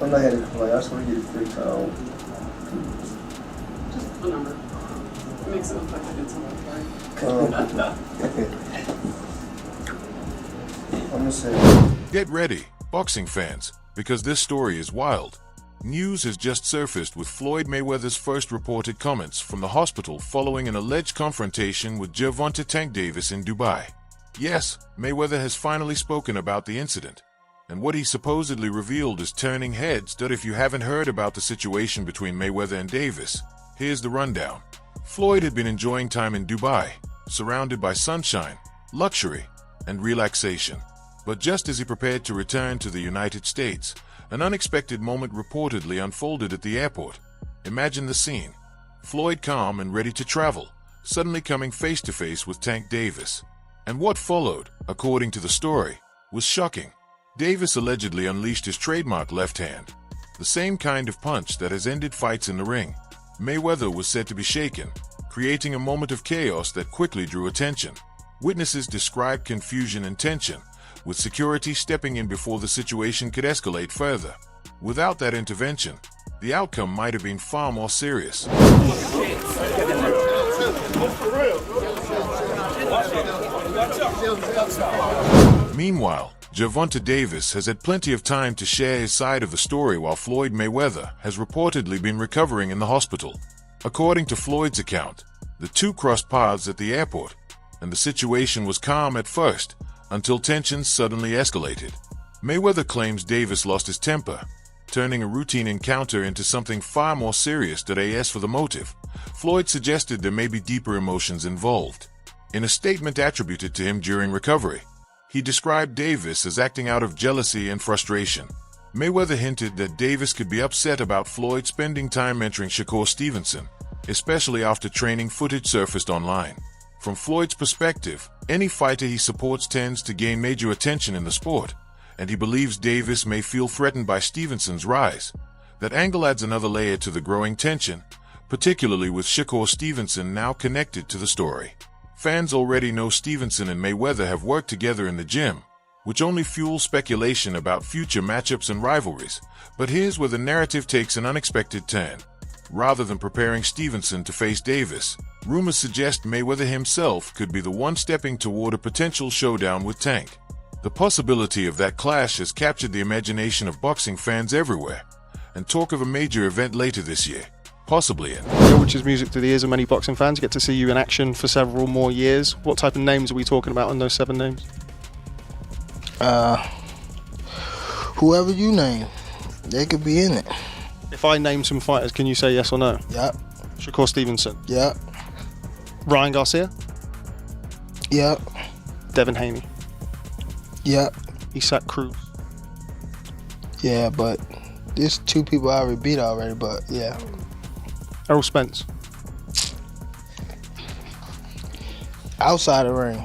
I'm not headed for I just want to get a 3-time. Just a number. It makes it look like I did something right. I'm gonna say. Get ready, boxing fans, because this story is wild. News has just surfaced with Floyd Mayweather's first reported comments from the hospital following an alleged confrontation with Gervonta Tank Davis in Dubai. Yes, Mayweather has finally spoken about the incident, and what he supposedly revealed is turning heads. That if you haven't heard about the situation between Mayweather and Davis, here's the rundown. Floyd had been enjoying time in Dubai, surrounded by sunshine, luxury, and relaxation. But just as he prepared to return to the United States, an unexpected moment reportedly unfolded at the airport. Imagine the scene. Floyd, calm and ready to travel, suddenly coming face to face with Tank Davis. And what followed, according to the story, was shocking. Davis allegedly unleashed his trademark left hand, the same kind of punch that has ended fights in the ring. Mayweather was said to be shaken, creating a moment of chaos that quickly drew attention. Witnesses described confusion and tension, with security stepping in before the situation could escalate further. Without that intervention, the outcome might have been far more serious. Meanwhile, Gervonta Davis has had plenty of time to share his side of the story, while Floyd Mayweather has reportedly been recovering in the hospital. According to Floyd's account, the two crossed paths at the airport, and the situation was calm at first, until tensions suddenly escalated. Mayweather claims Davis lost his temper, turning a routine encounter into something far more serious. As for the motive, Floyd suggested there may be deeper emotions involved. In a statement attributed to him during recovery, he described Davis as acting out of jealousy and frustration. Mayweather hinted that Davis could be upset about Floyd spending time mentoring Shakur Stevenson, especially after training footage surfaced online. From Floyd's perspective, any fighter he supports tends to gain major attention in the sport, and he believes Davis may feel threatened by Stevenson's rise. That angle adds another layer to the growing tension, particularly with Shakur Stevenson now connected to the story. Fans already know Stevenson and Mayweather have worked together in the gym, which only fuels speculation about future matchups and rivalries. But here's where the narrative takes an unexpected turn. Rather than preparing Stevenson to face Davis, rumors suggest Mayweather himself could be the one stepping toward a potential showdown with Tank. The possibility of that clash has captured the imagination of boxing fans everywhere, and talk of a major event later this year, possibly in. Which is music to the ears of many boxing fans. Get to see you in action for several more years. What type of names are we talking about on those 7 names? Whoever you name, they could be in it. If I name some fighters, can you say yes or no? Yep. Shakur Stevenson. Yep. Ryan Garcia. Yep. Devin Haney. Yep. Isaac Cruz. Yeah, but there's 2 people I already beat already, but yeah. Errol Spence. Outside the ring.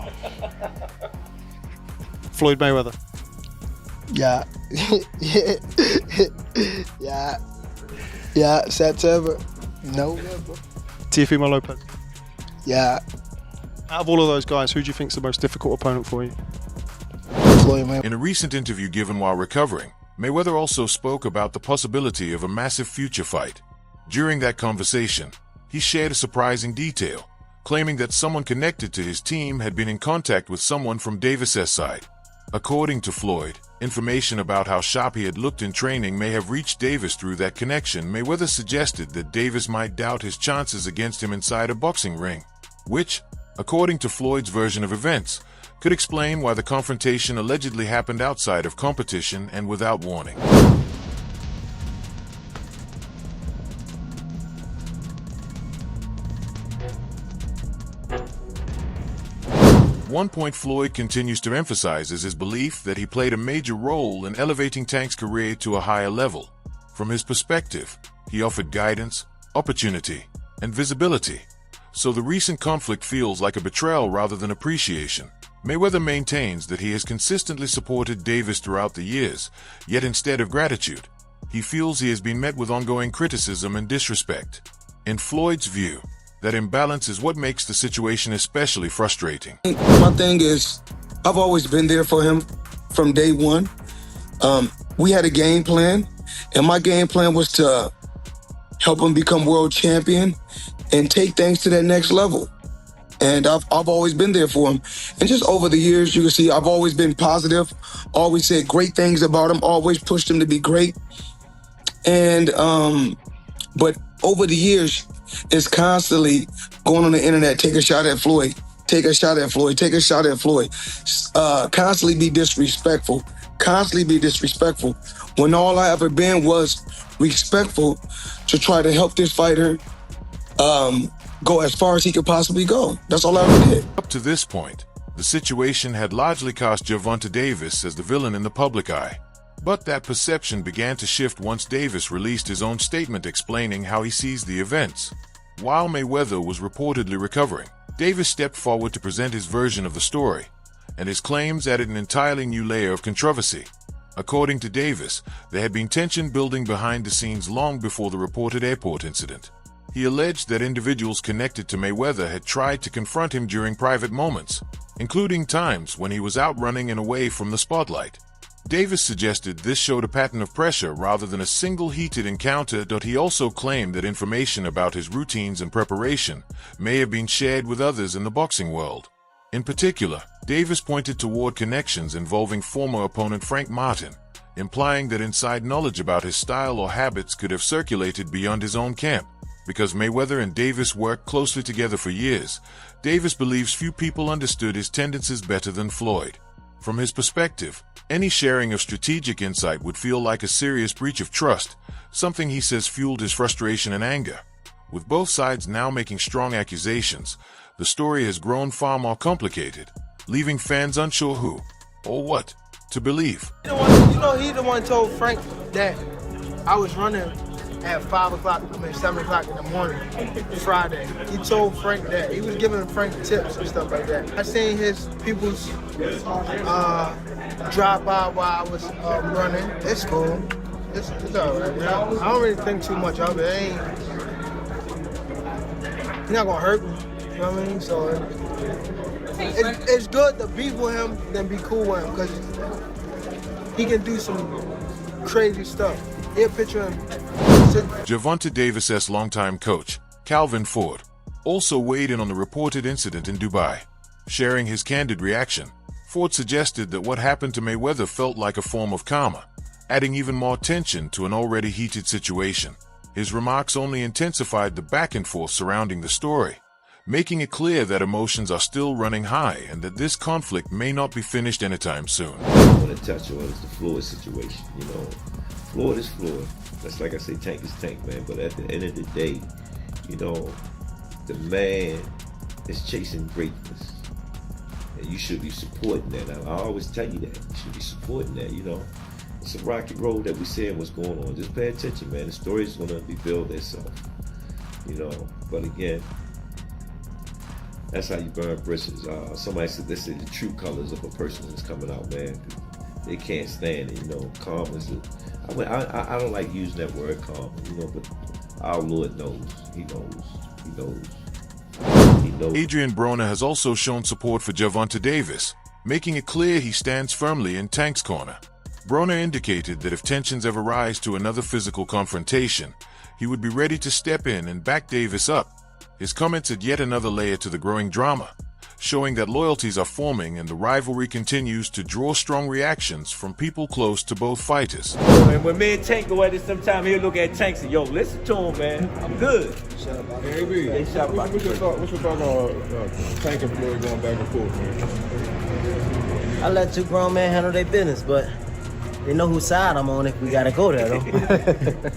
Floyd Mayweather. Yeah. Yeah. Yeah. September. November. Teofimo Lopez. Yeah. Out of all of those guys, who do you think is the most difficult opponent for you? Floyd Mayweather. In a recent interview given while recovering, Mayweather also spoke about the possibility of a massive future fight. During that conversation, he shared a surprising detail, claiming that someone connected to his team had been in contact with someone from Davis's side. According to Floyd, information about how sharp he had looked in training may have reached Davis through that connection. Mayweather suggested that Davis might doubt his chances against him inside a boxing ring, which, according to Floyd's version of events, could explain why the confrontation allegedly happened outside of competition and without warning. One point Floyd continues to emphasize is his belief that he played a major role in elevating Tank's career to a higher level. From his perspective, he offered guidance, opportunity, and visibility. So the recent conflict feels like a betrayal rather than appreciation. Mayweather maintains that he has consistently supported Davis throughout the years, yet instead of gratitude, he feels he has been met with ongoing criticism and disrespect. In Floyd's view, that imbalance is what makes the situation especially frustrating. My thing is, I've always been there for him from day one. We had a game plan, And my game plan was to help him become world champion and take things to that next level. And I've always been there for him. And just over the years, you can see I've always been positive, always said great things about him, always pushed him to be great. And, but over the years, it's constantly going on the internet, take a shot at Floyd, take a shot at Floyd, take a shot at Floyd. Constantly be disrespectful, when all I ever been was respectful to try to help this fighter go as far as he could possibly go. That's all I ever did. Up to this point, the situation had largely cast Gervonta Davis as the villain in the public eye. But that perception began to shift once Davis released his own statement explaining how he sees the events. While Mayweather was reportedly recovering, Davis stepped forward to present his version of the story, and his claims added an entirely new layer of controversy. According to Davis, there had been tension building behind the scenes long before the reported airport incident. He alleged that individuals connected to Mayweather had tried to confront him during private moments, including times when he was out running and away from the spotlight. Davis suggested this showed a pattern of pressure rather than a single heated encounter. He also claimed that information about his routines and preparation may have been shared with others in the boxing world. In particular, Davis pointed toward connections involving former opponent Frank Martin, implying that inside knowledge about his style or habits could have circulated beyond his own camp. Because Mayweather and Davis worked closely together for years, Davis believes few people understood his tendencies better than Floyd. From his perspective, any sharing of strategic insight would feel like a serious breach of trust, something he says fueled his frustration and anger. With both sides now making strong accusations, the story has grown far more complicated, leaving fans unsure who, or what, to believe. He the one told Frank that I was running at 7 o'clock in the morning, Friday. He told Frank that. He was giving Frank tips and stuff like that. I seen his people's drive by while I was running. It's cool. It's all right. You know? I don't really think too much of it. He's not gonna hurt me. You know what I mean? So it's good to be with him than be cool with him because he can do some crazy stuff. He'll picture him. Gervonta Davis' longtime coach, Calvin Ford, also weighed in on the reported incident in Dubai. Sharing his candid reaction, Ford suggested that what happened to Mayweather felt like a form of karma, adding even more tension to an already heated situation. His remarks only intensified the back and forth surrounding the story, making it clear that emotions are still running high and that this conflict may not be finished anytime soon. I want to touch on is the Floyd situation. You know, Floyd is Floyd. That's like I say, tank is tank, man. But at the end of the day, you know, the man is chasing greatness. And you should be supporting that. I always tell you that. You should be supporting that, you know. It's a rocky road that we're seeing what's going on. Just pay attention, man. The story is going to rebuild itself, you know. But again, that's how you burn bridges. Somebody said this is the true colors of a person that's coming out, man. They can't stand it, you know. Calm is I don't like using that word calm, you know, but our Lord knows. He knows. He knows. He knows. Adrian Broner has also shown support for Gervonta Davis, making it clear he stands firmly in Tank's corner. Broner indicated that if tensions ever rise to another physical confrontation, he would be ready to step in and back Davis up. His comments add yet another layer to the growing drama, showing that loyalties are forming and the rivalry continues to draw strong reactions from people close to both fighters. And when me and Tank go at it, sometime he'll look at Tank and say, yo, listen to him, man. I'm good. What's your thought on Tank and Floyd going back and forth, man? I let two grown men handle their business, but they know whose side I'm on if we gotta go there, though.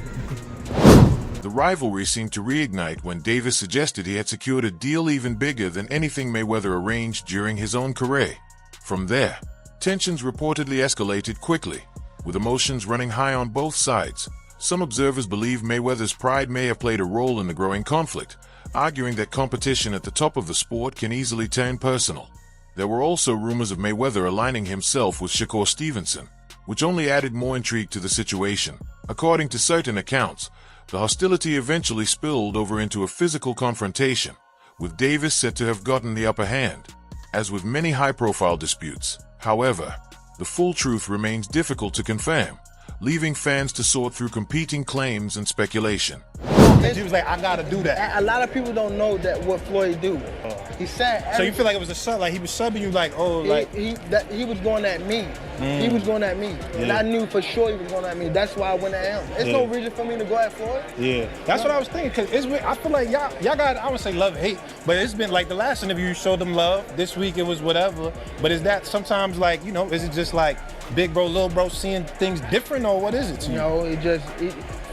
The rivalry seemed to reignite when Davis suggested he had secured a deal even bigger than anything Mayweather arranged during his own career. From there, tensions reportedly escalated quickly, with emotions running high on both sides. Some observers believe Mayweather's pride may have played a role in the growing conflict, arguing that competition at the top of the sport can easily turn personal. There were also rumors of Mayweather aligning himself with Shakur Stevenson, which only added more intrigue to the situation. According to certain accounts, the hostility eventually spilled over into a physical confrontation, with Davis said to have gotten the upper hand. As with many high-profile disputes, however, the full truth remains difficult to confirm, leaving fans to sort through competing claims and speculation. He was like, I gotta do that. A lot of people don't know that what Floyd do. He said. So you feel like it was a sub, like he was subbing you, like, oh, like he was going at me. He was going at me, and I knew for sure he was going at me. That's why I went at him. There's no reason for me to go at Floyd. Yeah, that's what I was thinking. Cause I feel like y'all got, I would say love and hate, but it's been like the last interview you showed them love. This week it was whatever. But is that sometimes like, you know, is it just like big bro, little bro seeing things different, or what is it to you? No,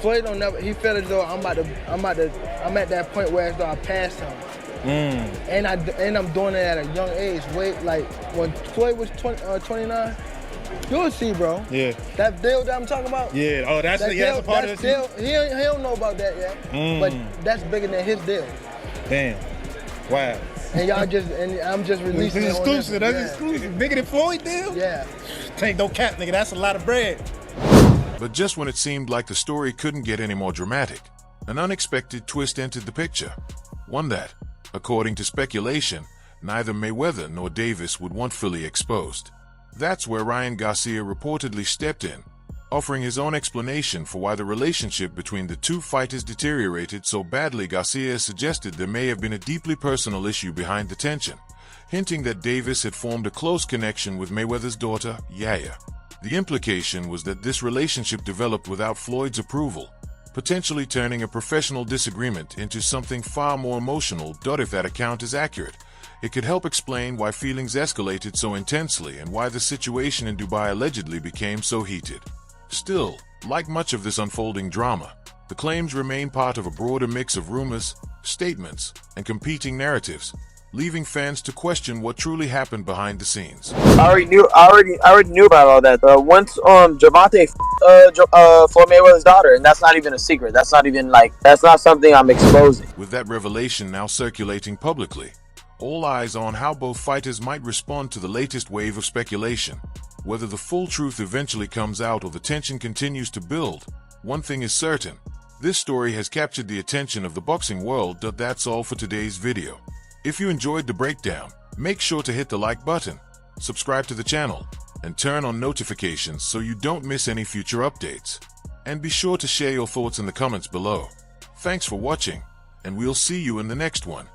Floyd don't never. He felt as though I'm at that point where as though I passed him. And I'm doing it at a young age. Wait, like when Floyd was 29, you'll see, bro. Yeah. That deal that I'm talking about. Yeah. Oh, that's a part of the deal. He don't know about that yet. But that's bigger than his deal. Damn. Wow. And I'm just releasing it. It's exclusive. That's exclusive. Bigger than Floyd deal? Yeah. Tank, no cap, nigga. That's a lot of bread. But just when it seemed like the story couldn't get any more dramatic, an unexpected twist entered the picture. One that, according to speculation, neither Mayweather nor Davis would want fully exposed. That's where Ryan Garcia reportedly stepped in, offering his own explanation for why the relationship between the two fighters deteriorated so badly. Garcia suggested there may have been a deeply personal issue behind the tension, hinting that Davis had formed a close connection with Mayweather's daughter, Yaya. The implication was that this relationship developed without Floyd's approval, potentially turning a professional disagreement into something far more emotional. If that account is accurate, it could help explain why feelings escalated so intensely and why the situation in Dubai allegedly became so heated. Still, like much of this unfolding drama, the claims remain part of a broader mix of rumors, statements, and competing narratives, leaving fans to question what truly happened behind the scenes. I already knew about all that. Once Gervonta Floyd Mayweather's daughter, and that's not even a secret. That's not something I'm exposing. With that revelation now circulating publicly, all eyes on how both fighters might respond to the latest wave of speculation. Whether the full truth eventually comes out or the tension continues to build, one thing is certain: this story has captured the attention of the boxing world. That's all for today's video. If you enjoyed the breakdown, make sure to hit the like button, subscribe to the channel, and turn on notifications so you don't miss any future updates. And be sure to share your thoughts in the comments below. Thanks for watching, and we'll see you in the next one.